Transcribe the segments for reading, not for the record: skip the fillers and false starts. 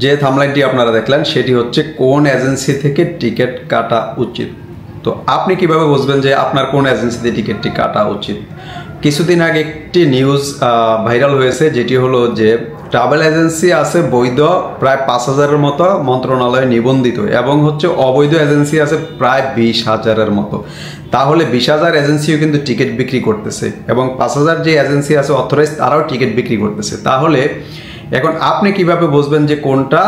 যে থাম্বনেলটি আপনারা দেখলেন সেটি হচ্ছে কোন এজেন্সি থেকে টিকিট কাটা উচিত। তো আপনি কিভাবে বুঝবেন যে আপনার কোন এজেন্সিতে টিকিটটি কাটা উচিত? কিছুদিন আগে একটি নিউজ ভাইরাল হয়েছে, যেটি হলো যে ট্রাভেল এজেন্সি আছে বৈধ প্রায় 5,000-এর মতো মন্ত্রণালয়ে নিবন্ধিত, এবং হচ্ছে অবৈধ এজেন্সি আছে প্রায় 20,000-এর মতো। তাহলে 20,000 এজেন্সিও কিন্তু টিকিট বিক্রি করতেছে, এবং 5,000 যে এজেন্সি আছে অথরাইজ তারাও টিকিট বিক্রি করতেছে। তাহলে এখন আপনি কিভাবে বুঝবেন যে কোনটা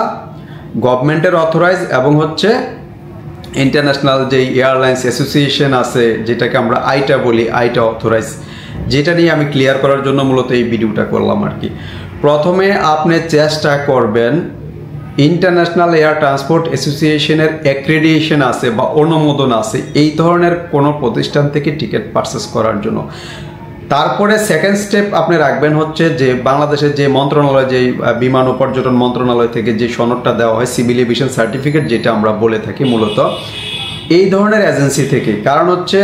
গভর্নমেন্টের অথরাইজ এবং হচ্ছে ইন্টারন্যাশনাল যে এয়ারলাইন্স অ্যাসোসিয়েশন আছে, যেটাকে আমরা আইটা বলি, আইটা অথরাইজ, যেটা নিয়ে আমি ক্লিয়ার করার জন্য মূলত এই ভিডিওটা করলাম আর কি। প্রথমে আপনি চেষ্টা করবেন ইন্টারন্যাশনাল এয়ার ট্রান্সপোর্ট অ্যাসোসিয়েশনের অ্যাক্রেডিটেশন আছে বা অনুমোদন আছে এই ধরনের কোনো প্রতিষ্ঠান থেকে টিকিট পারচেস করার জন্য। তারপরে সেকেন্ড স্টেপ আপনি রাখবেন হচ্ছে যে বাংলাদেশের যে মন্ত্রণালয়, যে বিমান ও পর্যটন মন্ত্রণালয় থেকে যে সনদটা দেওয়া হয়, সিভিল এভিয়েশন সার্টিফিকেট যেটা আমরা বলে থাকি, মূলত এই ধরনের এজেন্সি থেকে। কারণ হচ্ছে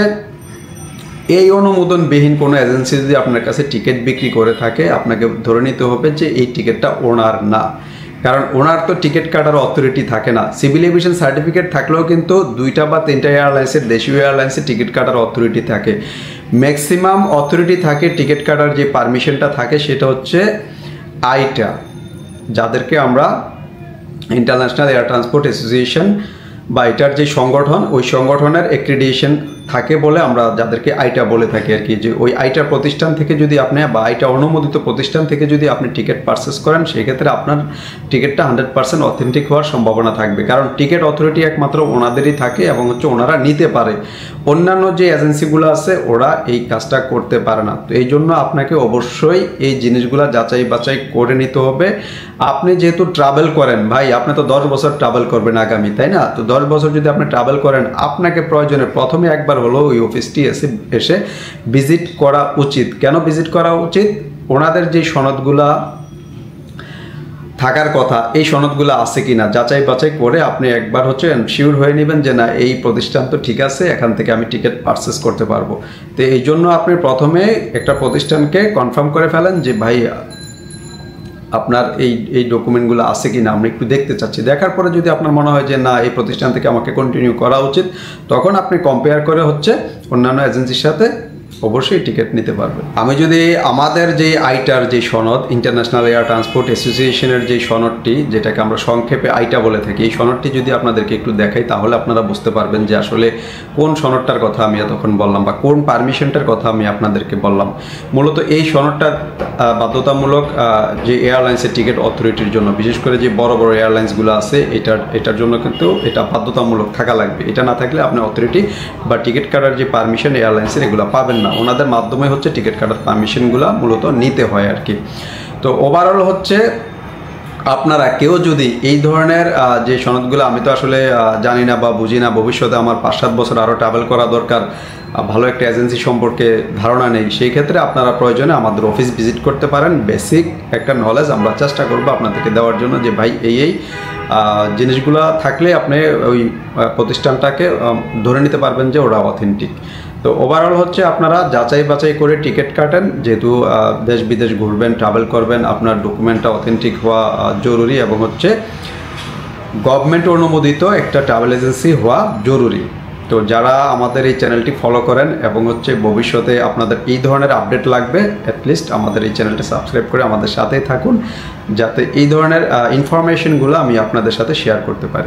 এই অনুমোদনবিহীন কোনো এজেন্সি যদি আপনার কাছে টিকিট বিক্রি করে থাকে, আপনাকে ধরে নিতে হবে যে এই টিকিটটা ওনার না, কারণ ওনার তো টিকিট কাটার অথরিটি থাকে না। সিভিল এভিয়েশন সার্টিফিকেট থাকলেও কিন্তু 2টা বা 3টা এয়ারলাইন্সের, দেশীয় এয়ারলাইন্সের টিকিট কাটার অথরিটি থাকে। ম্যাক্সিমাম অথরিটি থাকে টিকিট কাটার যে পারমিশনটা থাকে সেটা হচ্ছে আইটা, যাদেরকে আমরা ইন্টারন্যাশনাল এয়ার ট্রান্সপোর্ট অ্যাসোসিয়েশন বা এটার যে সংগঠন, ওই সংগঠনের অ্যাক্রেডিটেশন থাকে বলে আমরা যাদেরকে আইটা বলে থাকি আর কি। যে ওই আইটা প্রতিষ্ঠান থেকে যদি আপনি বা আইটা অনুমোদিত প্রতিষ্ঠান থেকে যদি আপনি টিকিট পারচেস করেন, সেক্ষেত্রে আপনার টিকিটটা 100% অথেন্টিক হওয়ার সম্ভাবনা থাকবে। কারণ টিকিট অথরিটি একমাত্র ওনাদেরই থাকে এবং হচ্ছে ওনারা নিতে পারে, অন্যান্য যে এজেন্সিগুলো আছে ওরা এই কাজটা করতে পারে না। তো এই জন্য আপনাকে অবশ্যই এই জিনিসগুলো যাচাই বাছাই করে নিতে হবে। আপনি যেহেতু ট্রাভেল করেন ভাই, আপনি তো 10 বছর ট্রাভেল করবেন আগামী, তাই না? তো 10 বছর যদি আপনি ট্রাভেল করেন, আপনাকে প্রয়োজনে প্রথমে একবার হলো ওই অফিসটি এসে ভিজিট করা উচিত। কেন ভিজিট করা উচিত? ওনাদের যে সনদগুলা থাকার কথা, এই সনদগুলো আছে কিনা যাচাই বাছাই করে আপনি একবার হচ্ছে শিওর হয়ে নেবেন যে না, এই প্রতিষ্ঠান তো ঠিক আছে, এখান থেকে আমি টিকিট পারচেস করতে পারবো। তো এই জন্য আপনি প্রথমে একটা প্রতিষ্ঠানকে কনফার্ম করে ফেলেন যে ভাই আপনার এই ডকুমেন্টগুলো আছে কিনা, আমরা একটু দেখতে চাচ্ছি। দেখার পরে যদি আপনার মনে হয় যে না, এই প্রতিষ্ঠান থেকে আমাকে কন্টিনিউ করা উচিত, তখন আপনি কম্পেয়ার করে হচ্ছে অন্যান্য এজেন্সির সাথে অবশ্যই টিকিট নিতে পারবেন। আমি যদি আমাদের যে আইটার যে সনদ, ইন্টারন্যাশনাল এয়ার ট্রান্সপোর্ট অ্যাসোসিয়েশনের যে সনদটি, যেটাকে আমরা সংক্ষেপে আইটা বলে থাকি, এই সনদটি যদি আপনাদেরকে একটু দেখাই, তাহলে আপনারা বুঝতে পারবেন যে আসলে কোন সনদটার কথা আমি এতক্ষণ বললাম বা কোন পারমিশনটার কথা আমি আপনাদেরকে বললাম। মূলত এই সনদটা বাধ্যতামূলক যে এয়ারলাইন্সের টিকিট অথরিটির জন্য, বিশেষ করে যে বড় বড় এয়ারলাইন্সগুলো আছে, এটার জন্য কিন্তু এটা বাধ্যতামূলক থাকা লাগবে। এটা না থাকলে আপনি অথরিটি বা টিকিট কাটার যে পারমিশন এয়ারলাইন্সের, এগুলো পাবেন না। ওনাদের মাধ্যমে হচ্ছে টিকিট কাটার পারমিশনগুলো মূলত নিতে হয় আর কি। তো ওভারঅল হচ্ছে আপনারা কেউ যদি এই ধরনের যে সনদগুলো, আমি তো আসলে জানি না বা বুঝি না, ভবিষ্যতে আমার 5-7 বছর আরও ট্রাভেল করা দরকার, ভালো একটা এজেন্সি সম্পর্কে ধারণা নেই, সেই ক্ষেত্রে আপনারা প্রয়োজনে আমাদের অফিস ভিজিট করতে পারেন। বেসিক একটা নলেজ আমরা চেষ্টা করবো আপনাদেরকে দেওয়ার জন্য, যে ভাই এই জিনিসগুলো থাকলে আপনি ওই প্রতিষ্ঠানটাকে ধরে নিতে পারবেন যে ওরা অথেন্টিক। তো ওভারঅল হচ্ছে আপনারা যাচাই বাছাই করে টিকিট কাটেন, যেহেতু দেশ বিদেশ ঘুরবেন, ট্রাভেল করবেন, আপনার ডকুমেন্টটা অথেন্টিক হওয়া জরুরি, এবং হচ্ছে গভর্নমেন্ট অনুমোদিত একটা ট্রাভেল এজেন্সি হওয়া জরুরি। তো যারা আমাদের এই চ্যানেলটি ফলো করেন এবং হচ্ছে ভবিষ্যতে আপনাদের এই ধরনের আপডেট লাগবে, অ্যাটলিস্ট আমাদের এই চ্যানেলটি সাবস্ক্রাইব করে আমাদের সাথেই থাকুন, যাতে এই ধরনের ইনফরমেশনগুলো আমি আপনাদের সাথে শেয়ার করতে পারি।